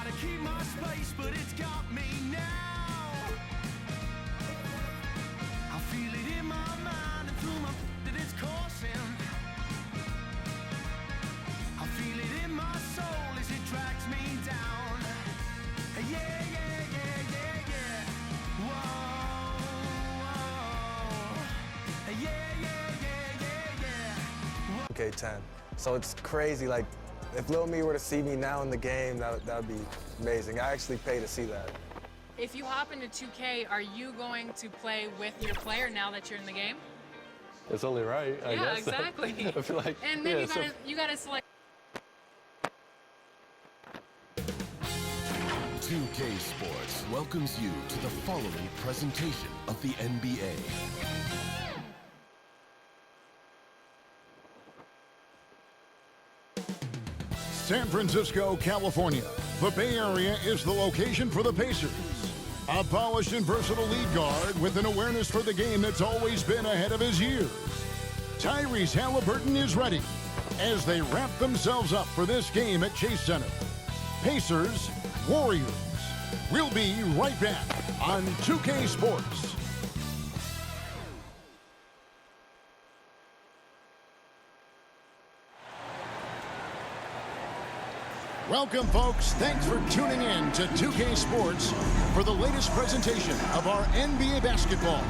to keep my space, but it's got me now. I feel it in my mind and through my that it's coursing. I feel it in my soul as it drags me down. Yeah, yeah, yeah, yeah, yeah. Whoa, whoa. Yeah, yeah, yeah, yeah, yeah. K10. So it's crazy. Like, if Lil Me were to see me now in the game, that would be amazing. I actually pay to see that. If you hop into 2K, are you going to play with your player now that you're in the game? It's only right, I guess. Yeah, exactly. I feel like, and then yeah, you gotta select. 2K Sports welcomes you to the following presentation of the NBA. San Francisco, California. The Bay Area is the location for the Pacers. A polished and versatile lead guard with an awareness for the game that's always been ahead of his years. Tyrese Halliburton is ready as they wrap themselves up for this game at Chase Center. Pacers, Warriors. We'll be right back on 2K Sports. Welcome, folks. Thanks for tuning in to 2K Sports for the latest presentation of our NBA basketball.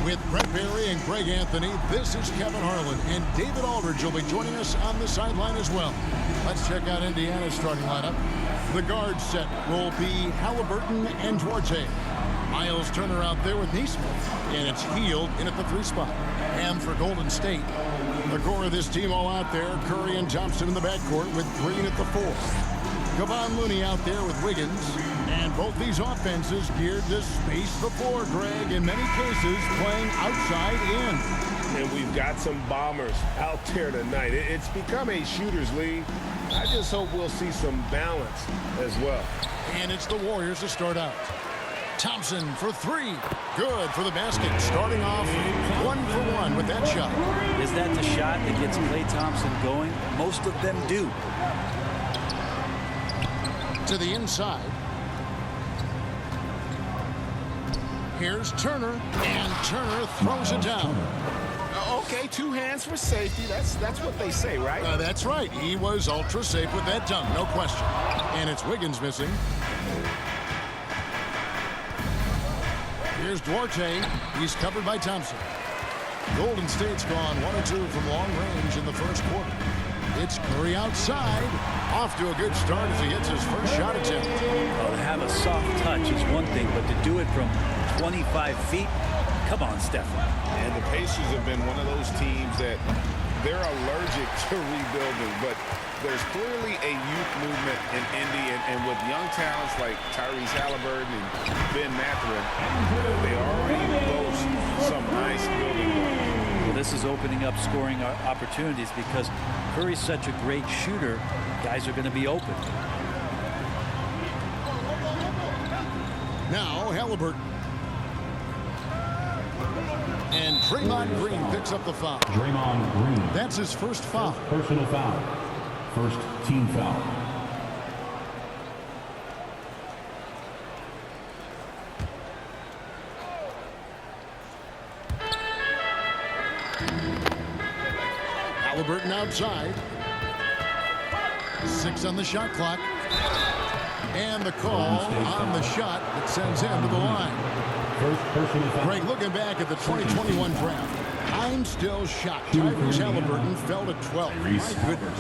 With Brett Barry and Greg Anthony, this is Kevin Harlan, and David Aldridge will be joining us on the sideline as well. Let's check out Indiana's starting lineup. The guard set will be Halliburton and Duarte. Miles Turner out there with Nesmith, and it's Hield in at the 3 spot. And for Golden State, the core of this team all out there, Curry and Thompson in the backcourt with Green at the 4. Kevon Looney out there with Wiggins. And both these offenses geared to space the floor, Greg, in many cases playing outside in. And we've got some bombers out there tonight. It's become a shooter's league. I just hope we'll see some balance as well. And it's the Warriors to start out. Thompson for 3. Good for the basket. Starting off 1 for 1 with that shot. Is that the shot that gets Klay Thompson going? Most of them do. To the inside. Here's Turner, and Turner throws it down. Okay, 2 hands for safety. That's what they say, right? That's right. He was ultra safe with that dunk, no question. And it's Wiggins missing. Here's Duarte. He's covered by Thompson. Golden State's gone 1 or 2 from long range in the first quarter. It's Curry outside. Off to a good start as he gets his first shot attempt. Well, to have a soft touch is one thing, but to do it from 25 feet, come on, Stephen. And the Pacers have been one of those teams that they're allergic to rebuilding, but there's clearly a youth movement in Indy, and with young talents like Tyrese Halliburton and Ben Mathurin, they already boast some nice building blocks. Well, this is opening up scoring opportunities because Curry's such a great shooter. Guys are going to be open. Now Halliburton. And Draymond Green picks up the foul. Draymond Green. That's his first foul. Personal foul. First team foul. Halliburton outside. 6 on the shot clock. And the call on the shot that sends him to the line. First personal foul. Greg, looking back at the 2021 draft, I'm still shocked. Tyrese Halliburton fell to 12. My goodness.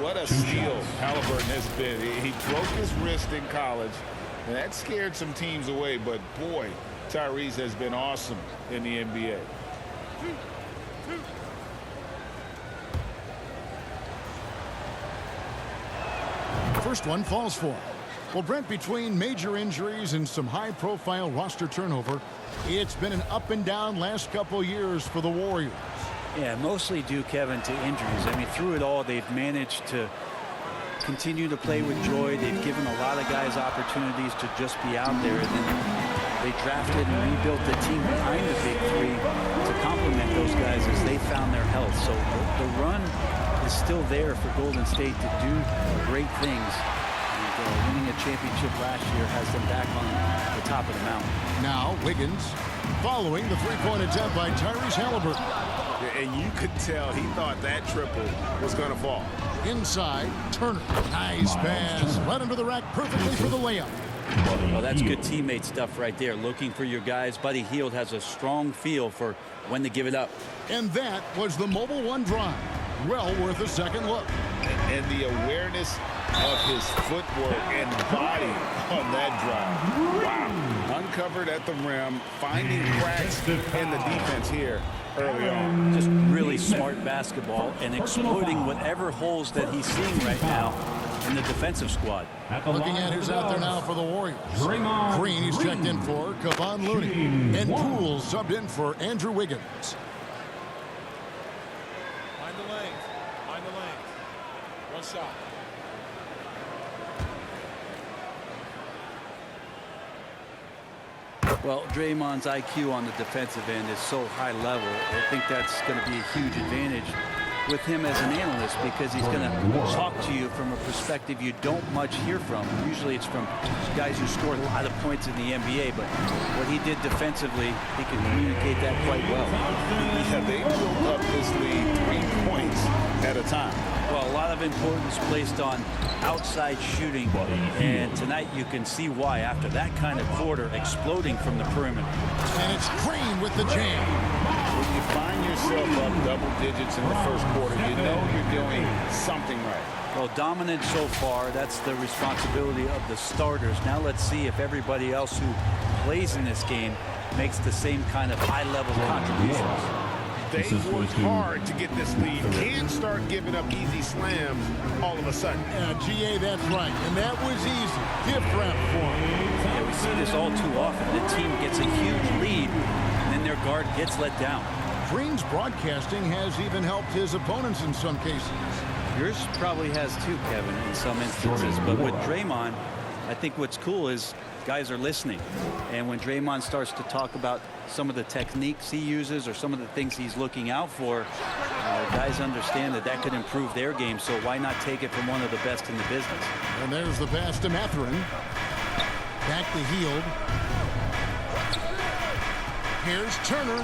What a steal Halliburton has been. He broke his wrist in college, and that scared some teams away. But, boy, Tyrese has been awesome in the NBA. First one falls for him. Well, Brent, between major injuries and some high-profile roster turnover, it's been an up-and-down last couple years for the Warriors. Yeah, mostly due, Kevin, to injuries. I mean, through it all, they've managed to continue to play with joy. They've given a lot of guys opportunities to just be out there. And then they drafted and rebuilt the team behind the big three to complement those guys as they found their health. So the run is still there for Golden State to do great things. And winning a championship last year has them back on the top of the mountain. Now Wiggins following the three-point attempt by Tyrese Halliburton. And you could tell he thought that triple was going to fall. Inside, Turner. Nice pass. Right under the rack perfectly for the layup. Well, that's good teammate stuff right there. Looking for your guys. Buddy Hield has a strong feel for when to give it up. And that was the Mobile One drive. Well worth a second look. And the awareness of his footwork and body on that drive. Wow. Uncovered at the rim, finding cracks in the defense here early on. Just really smart basketball and exploiting whatever holes that he's seeing right now in the defensive squad. Looking at who's out there now for the Warriors. Green, he's checked in for Kevon Looney. And Poole subbed in for Andrew Wiggins. Find the lane. Find the lane. One shot. Well, Draymond's IQ on the defensive end is so high level. I think that's going to be a huge advantage with him as an analyst, because he's going to talk to you from a perspective you don't much hear from. Usually it's from guys who score a lot of points in the NBA, but what he did defensively, he can communicate that quite well. Yeah, they built up this lead 3 points at a time. Well, a lot of importance placed on outside shooting, and tonight you can see why after that kind of quarter, exploding from the perimeter. And it's Green with the jam. When you find yourself up double digits in the first quarter, you know you're doing something right. Well, dominant so far. That's the responsibility of the starters. Now let's see if everybody else who plays in this game makes the same kind of high-level contributions. They worked hard to get this lead. Can't start giving up easy slams all of a sudden. Yeah, GA, that's right. And that was easy. Gift wrap for him. Yeah, we see this all too often. The team gets a huge lead, and then their guard gets let down. Green's broadcasting has even helped his opponents in some cases. Yours probably has too, Kevin, in some instances. But with Draymond, I think what's cool is guys are listening. And when Draymond starts to talk about some of the techniques he uses or some of the things he's looking out for, guys understand that that could improve their game. So why not take it from one of the best in the business? And there's the pass to Mathurin. Back to Hield. Here's Turner.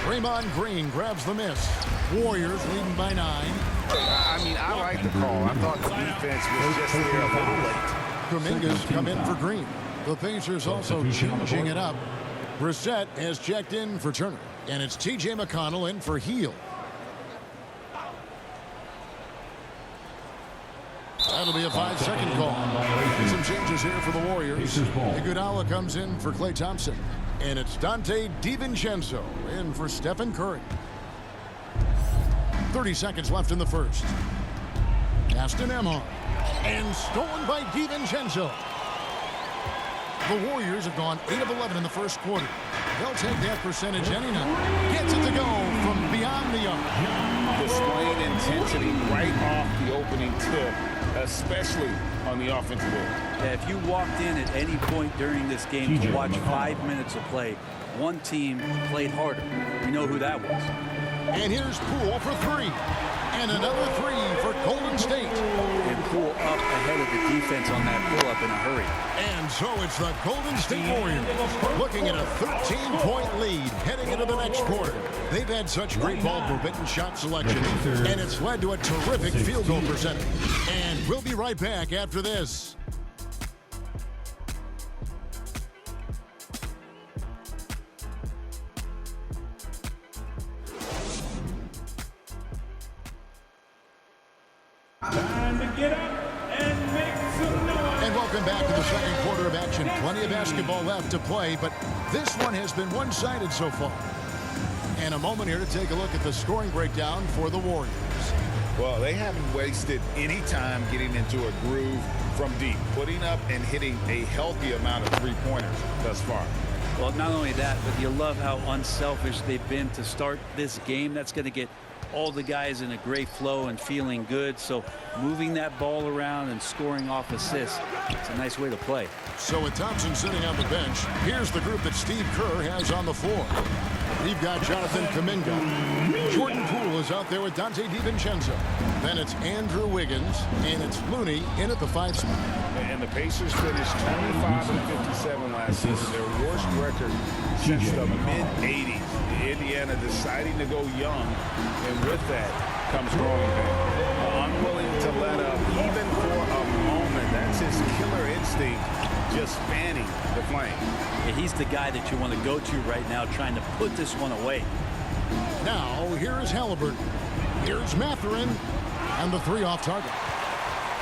Draymond Green grabs the miss. Warriors leading by 9. I mean, I like the call. I thought the defense was just there a little late. Kuminga's come in for Green. The Pacers also changing it up. Brissett has checked in for Turner. And it's T.J. McConnell in for Hield. That'll be a 5-second call. Some changes here for the Warriors. Iguodala comes in for Klay Thompson. And it's Dante DiVincenzo in for Stephen Curry. 30 seconds left in the first. Aston Emhart. And stolen by DiVincenzo. The Warriors have gone 8 of 11 in the first quarter. They'll take that percentage any night. Gets it to go from beyond the arc. Displaying intensity right off the opening tip, especially on the offensive end. Yeah, if you walked in at any point during this game to watch 5 minutes of play, one team played harder. We know who that was. And here's Poole for 3. And another 3 for Golden State. And Poole up ahead of the defense on that pull-up in a hurry. And so it's the Golden State Warriors looking at a 13-point lead heading into the next quarter. They've had such great ball forbidden shot selection, and it's led to a terrific field goal percentage. And we'll be right back after this. And welcome back to the second quarter of action. Plenty of basketball left to play, but this one has been one-sided so far. And a moment here to take a look at the scoring breakdown for the Warriors. Well, they haven't wasted any time getting into a groove from deep, putting up and hitting a healthy amount of three-pointers thus far. Well, not only that, but you love how unselfish they've been to start this game. That's going to get all the guys in a great flow and feeling good. So moving that ball around and scoring off assists, it's a nice way to play. So with Thompson sitting on the bench, here's the group that Steve Kerr has on the floor. We've got Jonathan Kuminga. Jordan Poole is out there with Dante DiVincenzo. Then it's Andrew Wiggins, and it's Looney in at the 5 spot. And the Pacers finished 25-57 last season, their worst record since the mid-'80s. Indiana deciding to go young, and with that comes growing pain. Unwilling to let up even for a moment. That's his killer instinct, just fanning the flame. Yeah, he's the guy that you want to go to right now, trying to put this one away. Now, here's Halliburton. Here's Mathurin, and the 3 off target.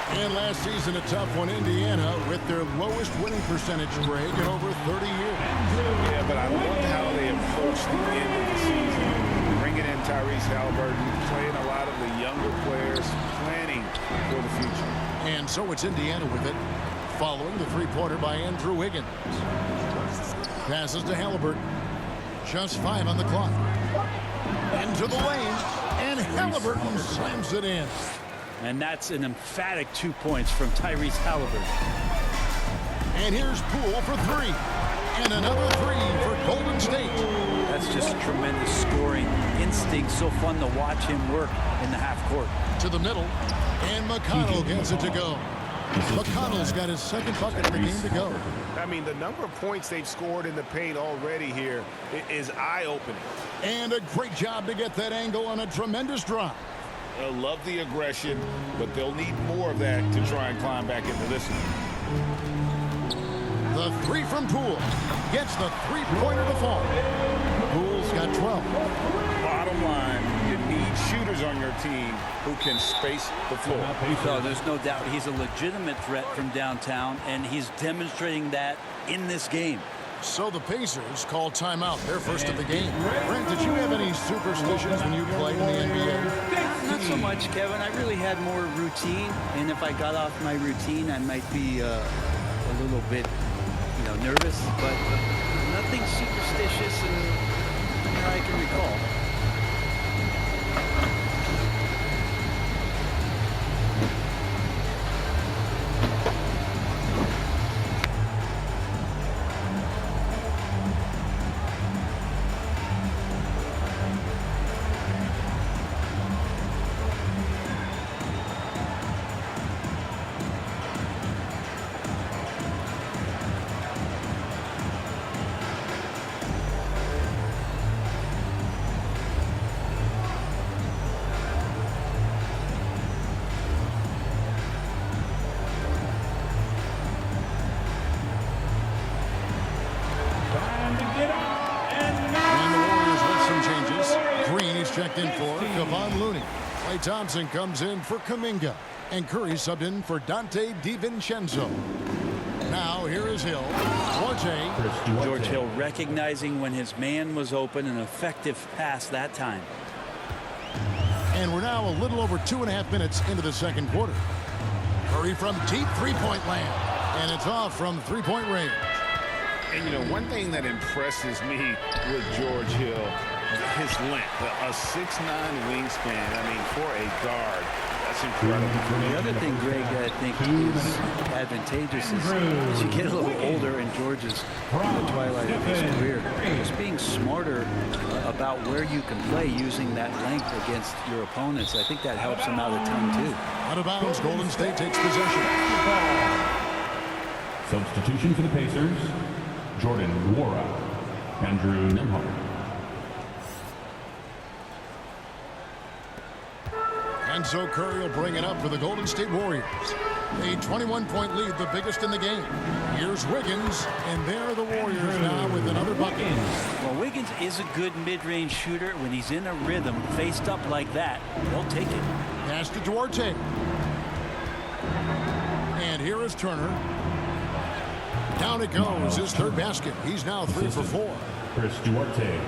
And last season, a tough one, Indiana, with their lowest winning percentage, Greg, in over 30 years. Yeah, but I loved how they approached the end of the season, bringing in Tyrese Halliburton, playing a lot of the younger players, planning for the future. And so it's Indiana with it, following the 3-pointer by Andrew Wiggins. Passes to Halliburton. Just 5 on the clock. Into the lane, and Halliburton slams it in. And that's an emphatic 2 points from Tyrese Halliburton. And here's Poole for 3. And another 3 for Golden State. That's just tremendous scoring instinct. So fun to watch him work in the half court. To the middle, and McConnell gets it to go. McConnell's got his 2nd bucket in the game to go. I mean, the number of points they've scored in the paint already here is eye-opening. And a great job to get that angle on a tremendous drive. They'll love the aggression, but they'll need more of that to try and climb back into this one. The 3 from Poole gets the 3-pointer to fall. Poole's got 12. Bottom line, you need shooters on your team who can space the floor. So there's no doubt he's a legitimate threat from downtown, and he's demonstrating that in this game. So the Pacers call timeout, their first of the game. Brent, did you have any superstitions when you played in the NBA? Not so much, Kevin. I really had more routine, and if I got off my routine, I might be a little bit, nervous, but nothing superstitious and I can recall. Checked in for Kevon Looney. Klay Thompson comes in for Kuminga. And Curry subbed in for Dante DiVincenzo. Now here is Hill. George Hill recognizing when his man was open, an effective pass that time. And we're now a little over 2.5 minutes into the 2nd quarter. Curry from deep 3-point land. And it's off from 3-point range. And one thing that impresses me with George Hill, his length, a 6'9" wingspan. I mean, for a guard, that's incredible. The other thing, Greg, that I think is advantageous is as you get a little older, and George is in the twilight of his career, just being smarter about where you can play using that length against your opponents. I think that helps him out a ton, too. Out of bounds, Golden State takes possession. Substitution for the Pacers, Jordan Nwora, Andrew Nembhard. And so Curry will bring it up for the Golden State Warriors. A 21-point lead, the biggest in the game. Here's Wiggins, and there are the Warriors now with another bucket. Well, Wiggins is a good mid-range shooter. When he's in a rhythm, faced up like that, they'll take it. Pass to Duarte. And here is Turner. Down it goes, his 3rd basket. He's now 3 for 4. Chris Duarte.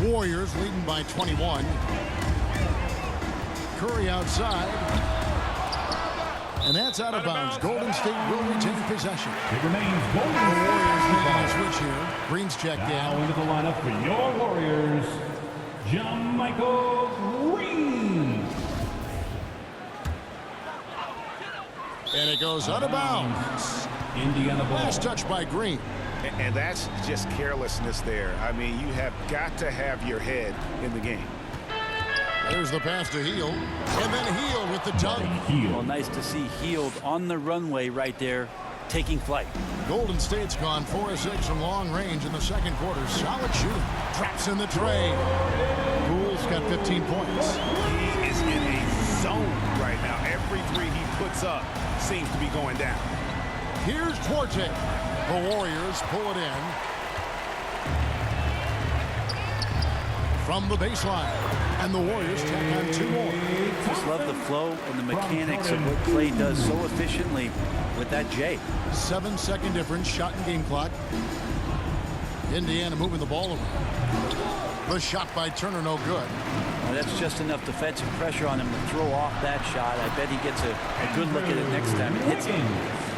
Warriors leading by 21. Curry outside. And that's out of bounds. Golden State will retain possession. It remains Golden State. The Warriors making a switch here. Green's checked now in. into the lineup for your Warriors. Michael Green. And it goes out of bounds. Indiana ball. Last touch by Green. And that's just carelessness there. I mean, you have got to have your head in the game. There's the pass to Hield. And then Hield with the dunk. Well, nice to see Hield on the runway right there, taking flight. Golden State's gone 4-6 from long range in the second quarter. Solid shooting. Traps in the tray. Poole's got 15 points. He is in a zone right now. Every three he puts up seems to be going down. Here's Duarte. The Warriors pull it in. From the baseline. And the Warriors tack on 2 more. Just love the flow and the mechanics of what Clay does so efficiently with that J. 7-second difference, shot and game clock. Indiana moving the ball around. The shot by Turner, no good. Well, that's just enough defensive pressure on him to throw off that shot. I bet he gets a good look at it next time it hits him.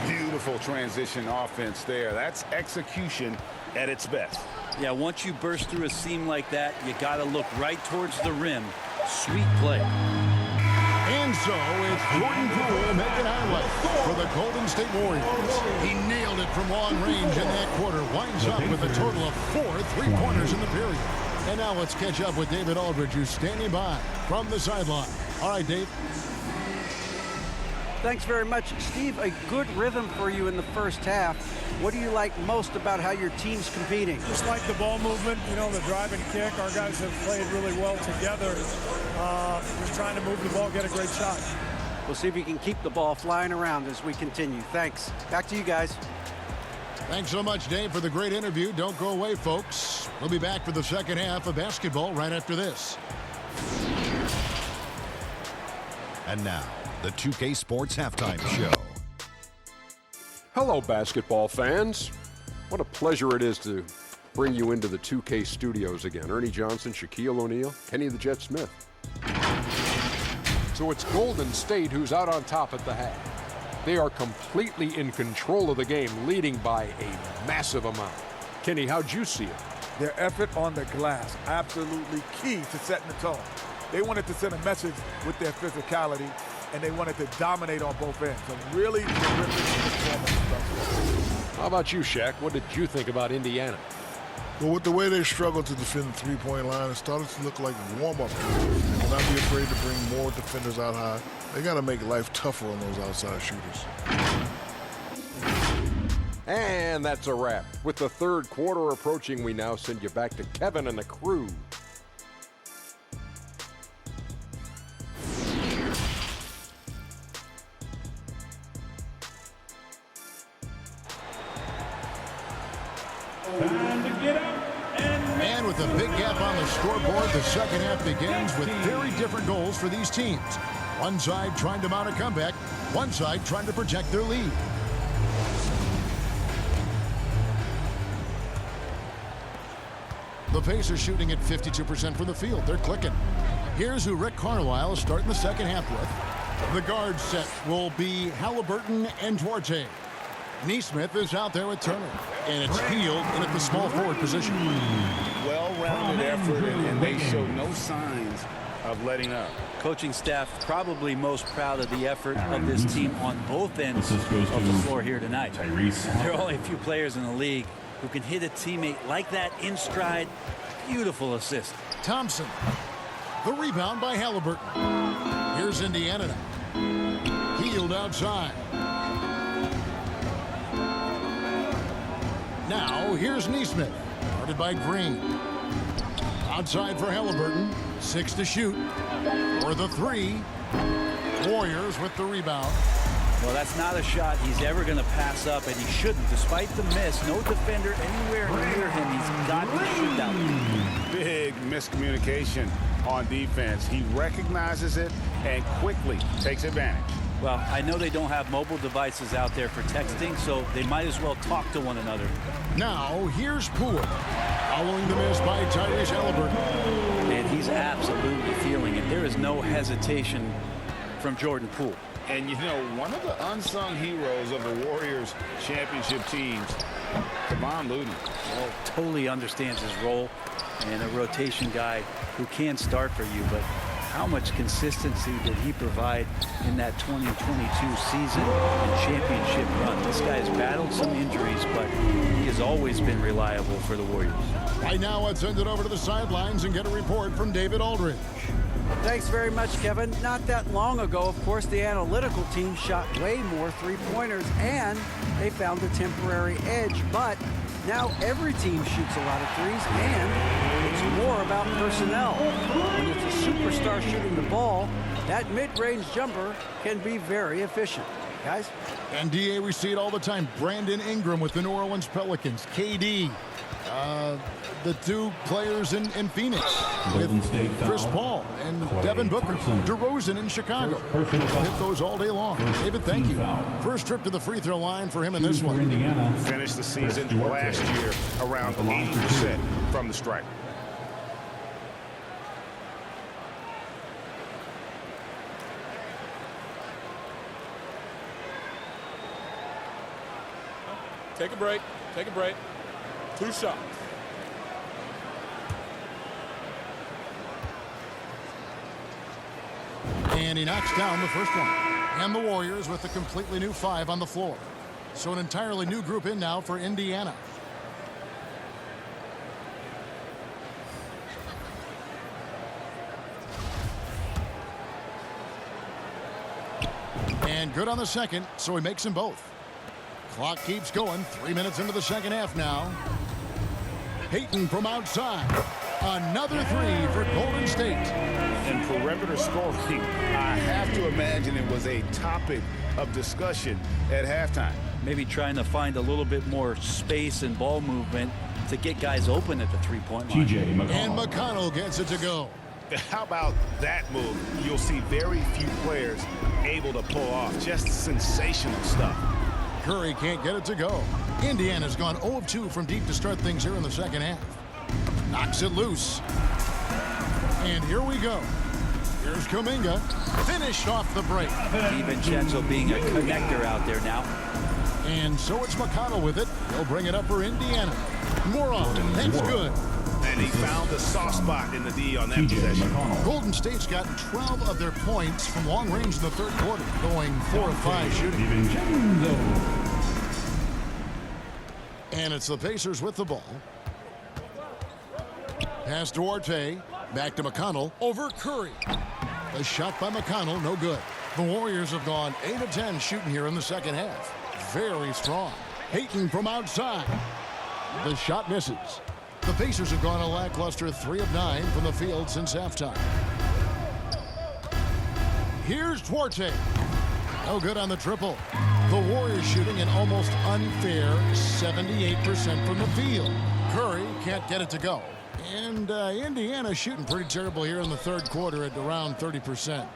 Beautiful transition offense there. That's execution at its best. Yeah, once you burst through a seam like that, you got to look right towards the rim. Sweet play. And so it's Jordan Poole making highlight for the Golden State Warriors. He nailed it from long range in that quarter. Winds up with a total of 4 3-pointers in the period. And now let's catch up with David Aldridge, who's standing by from the sideline. All right, Dave. Thanks very much, Steve. A good rhythm for you in the first half. What do you like most about how your team's competing? Just like the ball movement, you know, the drive and kick. Our guys have played really well together. Just trying to move the ball, get a great shot. We'll see if you can keep the ball flying around as we continue. Thanks. Back to you guys. Thanks so much, Dave, for the great interview. Don't go away, folks. We'll be back for the second half of basketball right after this. And now, the 2K Sports Halftime Show. Hello, basketball fans. What a pleasure it is to bring you into the 2K studios again. Ernie Johnson, Shaquille O'Neal, Kenny the Jet Smith. So it's Golden State who's out on top at the half. They are completely in control of the game, leading by a massive amount. Kenny, how'd you see it? Their effort on the glass, absolutely key to setting the tone. They wanted to send a message with their physicality, and they wanted to dominate on both ends. A really terrific performance. How about you, Shaq? What did you think about Indiana? Well, with the way they struggled to defend the three-point line, it started to look like warm-up. And not be afraid to bring more defenders out high. They got to make life tougher on those outside shooters. And that's a wrap. With the third quarter approaching, we now send you back to Kevin and the crew. And with a big gap on the scoreboard, the second half begins with very different goals for these teams. One side trying to mount a comeback, one side trying to protect their lead. The Pacers shooting at 52% from the field. They're clicking. Here's who Rick Carlisle is starting the second half with. The guard set will be Halliburton and Duarte. Neesmith is out there with Turner. And it's Hield in at the small forward position. Well-rounded effort, and they show no signs of letting up. Coaching staff probably most proud of the effort of this team on both ends of the floor here tonight. There are only a few players in the league who can hit a teammate like that in stride. Beautiful assist. Thompson. The rebound by Halliburton. Here's Indiana now. Hield outside. Now, here's Neesmith. Guarded by Green. Outside for Halliburton. 6 to shoot. For the 3. Warriors with the rebound. Well, that's not a shot he's ever going to pass up, and he shouldn't. Despite the miss, no defender anywhere near him. He's got to shoot that. Big miscommunication on defense. He recognizes it and quickly takes advantage. Well, I know they don't have mobile devices out there for texting, so they might as well talk to one another. Now, here's Poole. Following the miss by Tyrese Halliburton. And he's absolutely feeling it. There is no hesitation from Jordan Poole. And, you know, one of the unsung heroes of the Warriors championship teams, Kevon Looney. Well, totally understands his role and a rotation guy who can start for you, but how much consistency did he provide in that 2022 season and championship run? This guy's battled some injuries, but he has always been reliable for the Warriors. Right now, let's send it over to the sidelines and get a report from David Aldridge. Thanks very much, Kevin. Not that long ago, of course, the analytical team shot way more three-pointers, and they found a temporary edge. But now every team shoots a lot of threes, and it's more about personnel. When it's a superstar shooting the ball, that mid-range jumper can be very efficient. Guys? And DA, we see it all the time. Brandon Ingram with the New Orleans Pelicans. KD. The two players in Phoenix with Chris Paul and Devin Booker. DeRozan in Chicago. Hit those all day long. David, thank you. First trip to the free throw line for him in this one. Finished the season last year around 80% from the stripe. Take a break. Take a break. 2 shots. And he knocks down the first one. And the Warriors with a completely new 5 on the floor. So an entirely new group in now for Indiana. And good on the second, so he makes them both. Clock keeps going. 3 minutes into the second half now. Payton from outside. Another 3 for Golden State. And perimeter scoring, I have to imagine it was a topic of discussion at halftime. Maybe trying to find a little bit more space and ball movement to get guys open at the three-point line. And McConnell gets it to go. How about that move? You'll see very few players able to pull off just sensational stuff. Curry can't get it to go. Indiana's gone 0 of 2 from deep to start things here in the second half. Knocks it loose. And here we go. Here's Kuminga. Finished off the break. DiVincenzo being a connector out there now. And so it's McConnell with it. He'll bring it up for Indiana. Moron, that's good. And he found the soft spot in the D on that possession. Golden State's got 12 of their points from long range in the third quarter, going 4 of 5 shooting. And it's the Pacers with the ball. Pass Duarte. Back to McConnell. Over Curry. A shot by McConnell, no good. The Warriors have gone 8 of 10 shooting here in the second half. Very strong. Payton from outside. The shot misses. The Pacers have gone a lackluster 3 of 9 from the field since halftime. Here's Duarte. No good on the triple. The Warriors shooting an almost unfair 78% from the field. Curry can't get it to go. And Indiana shooting pretty terrible here in the third quarter at around 30%.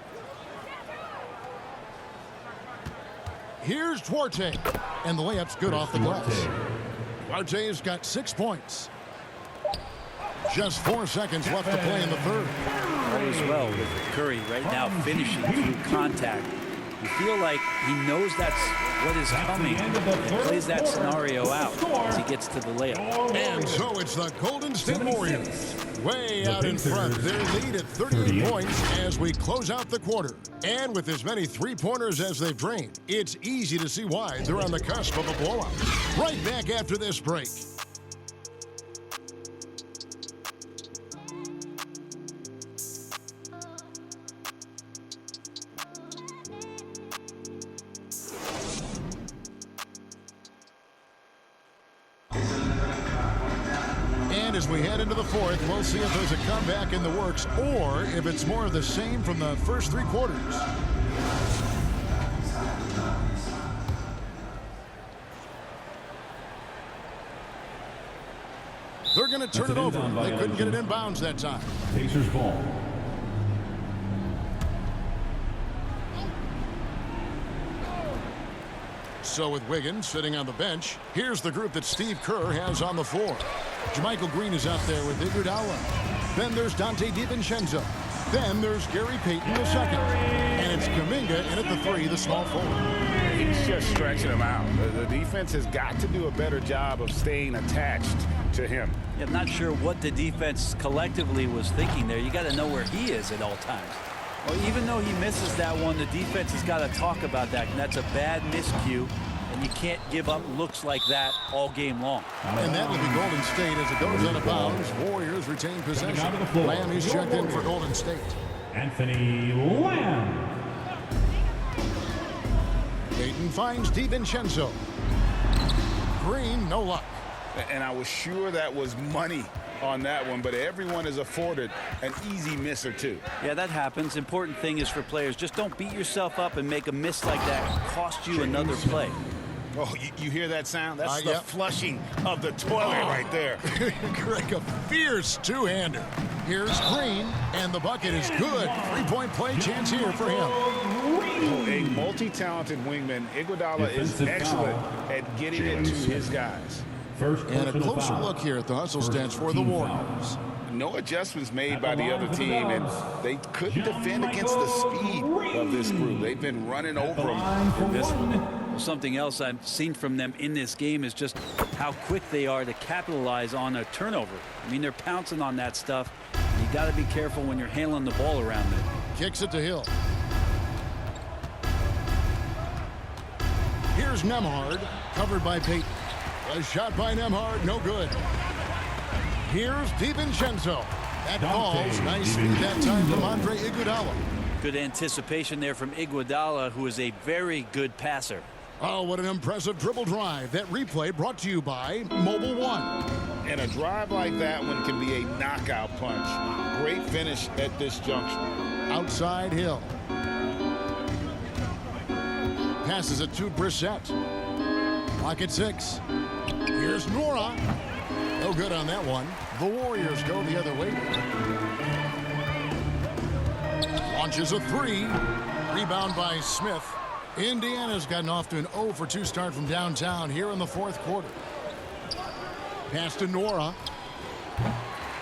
Here's Duarte. And the layup's good off the glass. Duarte's got 6 points. Just 4 seconds left to play in the third. All is well with Curry right now finishing through contact. You feel like he knows that's what is coming and plays that scenario out as he gets to the layup. And so it's the Golden State Warriors way out in front. Their lead at 38 points as we close out the quarter. And with as many three-pointers as they've drained, it's easy to see why they're on the cusp of a blowout. Right back after this break. As we head into the fourth, we'll see if there's a comeback in the works or if it's more of the same from the first 3 quarters. They're going to turn it over. They couldn't get it in bounds that time. Pacers ball. So with Wiggins sitting on the bench, here's the group that Steve Kerr has on the floor. JaMychal Green is out there with Iguodala. Then there's Donte DiVincenzo. Then there's Gary Payton the second. And it's Kuminga in at the 3, the small forward. He's just stretching him out. The defense has got to do a better job of staying attached to him. Yeah, I'm not sure what the defense collectively was thinking there. You got to know where he is at all times. Well, even though he misses that one, the defense has got to talk about that, and that's a bad miscue, and you can't give up looks like that all game long. And that will be Golden State as it goes out of bounds. Warriors retain possession. Lamb is checked in for Golden State. Anthony Lamb. Payton finds DiVincenzo. Green, no luck. And I was sure that was money on that one, but everyone is afforded an easy miss or two. Yeah, that happens. Important thing is for players, just don't beat yourself up and make a miss like that cost you another play. Oh, you hear that sound? That's the flushing of the toilet right there. Greg, a fierce two-hander. Here's Green, and the bucket is good. Three-point play chance here for him. A multi-talented wingman, Iguodala is excellent at getting it to his guys. And a closer look here at the hustle stats for the Warriors. No adjustments made by the other team, and they couldn't defend against the speed of this group. They've been running over them. Well, something else I've seen from them in this game is just how quick they are to capitalize on a turnover. I mean, they're pouncing on that stuff. You got to be careful when you're handling the ball around them. Kicks it to Hill. Here's Nembhard, covered by Payton. A shot by Nembhard, no good. Here's DiVincenzo. That falls. Nice speed that time from Andre Iguodala. Good anticipation there from Iguodala, who is a very good passer. Oh, what an impressive dribble drive. That replay brought to you by Mobile One. And a drive like that one can be a knockout punch. Great finish at this junction. Outside Hill. Passes it to Brissett. Clock at 6. Here's Nora. No good on that one. The Warriors go the other way. Launches a 3. Rebound by Smith. Indiana's gotten off to an 0 for 2 start from downtown here in the fourth quarter. Pass to Nora.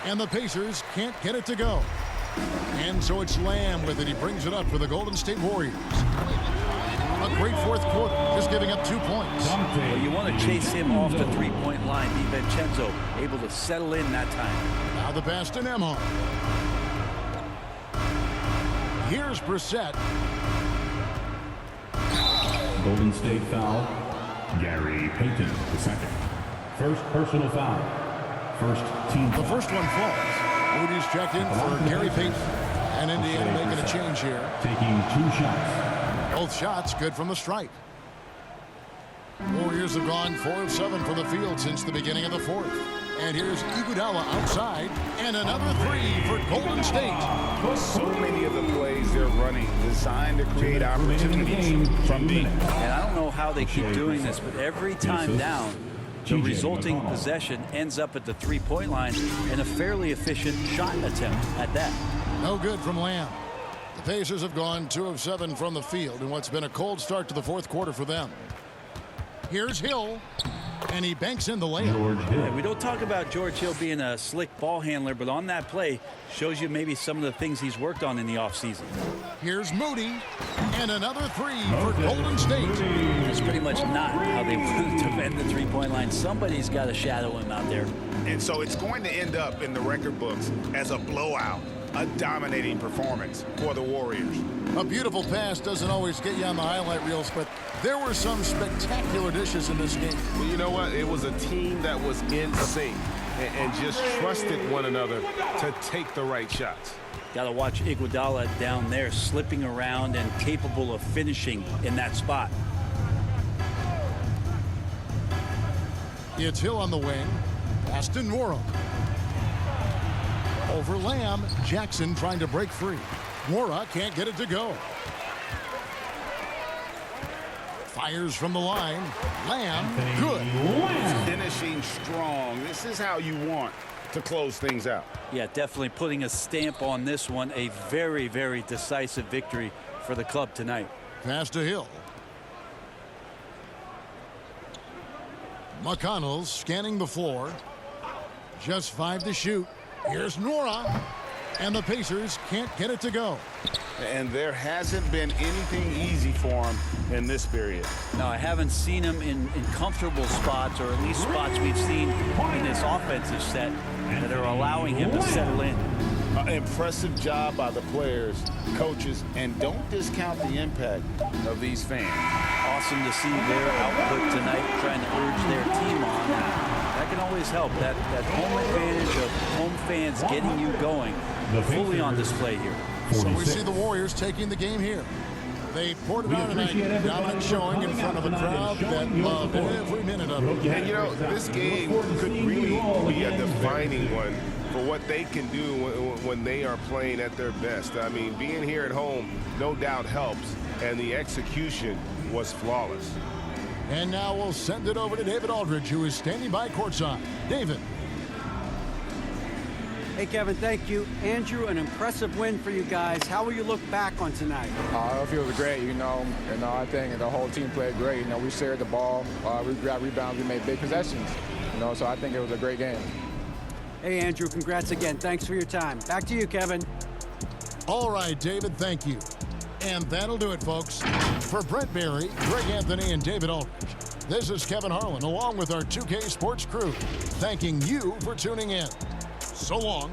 And the Pacers can't get it to go. And so it's Lamb with it. He brings it up for the Golden State Warriors. A great fourth quarter, just giving up 2 points. Well, you want to chase him off the three-point line. DiVincenzo able to settle in that time. Now the pass to Nembhard. Here's Brissett. Golden State foul. Gary Payton, the second. First personal foul. First team foul. The first one falls. Moody's checked in for Gary Payton. And Indiana making a change here. Taking 2 shots. Both shots good from the stripe. Warriors have gone 4 of 7 from the field since the beginning of the fourth. And here's Iguodala outside. And another 3 for Golden State. So many of the plays they're running designed to create opportunities from deep. And I don't know how they keep doing this, but every time down, the resulting possession ends up at the three-point line and a fairly efficient shot attempt at that. No good from Lamb. The Pacers have gone 2 of 7 from the field in what's been a cold start to the fourth quarter for them. Here's Hill, and he banks in the layup. Yeah, we don't talk about George Hill being a slick ball handler, but on that play shows you maybe some of the things he's worked on in the offseason. Here's Moody, and another 3 for Golden State. That's pretty much not how they want to defend the three-point line. Somebody's got to shadow him out there. And so it's going to end up in the record books as a blowout. A dominating performance for the Warriors. A beautiful pass doesn't always get you on the highlight reels, but there were some spectacular dishes in this game. Well, you know what? It was a team that was in sync and just trusted one another to take the right shots. Got to watch Iguodala down there slipping around and capable of finishing in that spot. It's Hill on the wing. Pass to Nora. Over Lamb. Jackson trying to break free. Nora can't get it to go. Fires from the line. Lamb, good. Finishing strong. This is how you want to close things out. Yeah, definitely putting a stamp on this one. A very, very decisive victory for the club tonight. Pass to Hill. McConnell's scanning the floor. Just 5 to shoot. Here's Nora. And the Pacers can't get it to go. And there hasn't been anything easy for him in this period. No, I haven't seen him in comfortable spots, or at least spots we've seen in this offensive set that are allowing him to settle in. Impressive job by the players, coaches, and don't discount the impact of these fans. Awesome to see their output tonight, trying to urge their team on. That can always help. That home advantage of home fans getting you going, fully on display here. So we see the Warriors taking the game here. They poured it out tonight, dominant showing in front of a crowd that loved every minute of it. And you know, this game could really be a defining one for what they can do when they are playing at their best. I mean, being here at home no doubt helps, and the execution was flawless. And now we'll send it over to David Aldridge, who is standing by courtside. David. Hey, Kevin, thank you. Andrew, an impressive win for you guys. How will you look back on tonight? It feels great, I think the whole team played great. We shared the ball, we got rebounds, we made big possessions. So I think it was a great game. Hey, Andrew, congrats again. Thanks for your time. Back to you, Kevin. All right, David, thank you. And that'll do it, folks. For Brent Barry, Greg Anthony, and David Aldridge, this is Kevin Harlan, along with our 2K Sports crew, thanking you for tuning in. So long.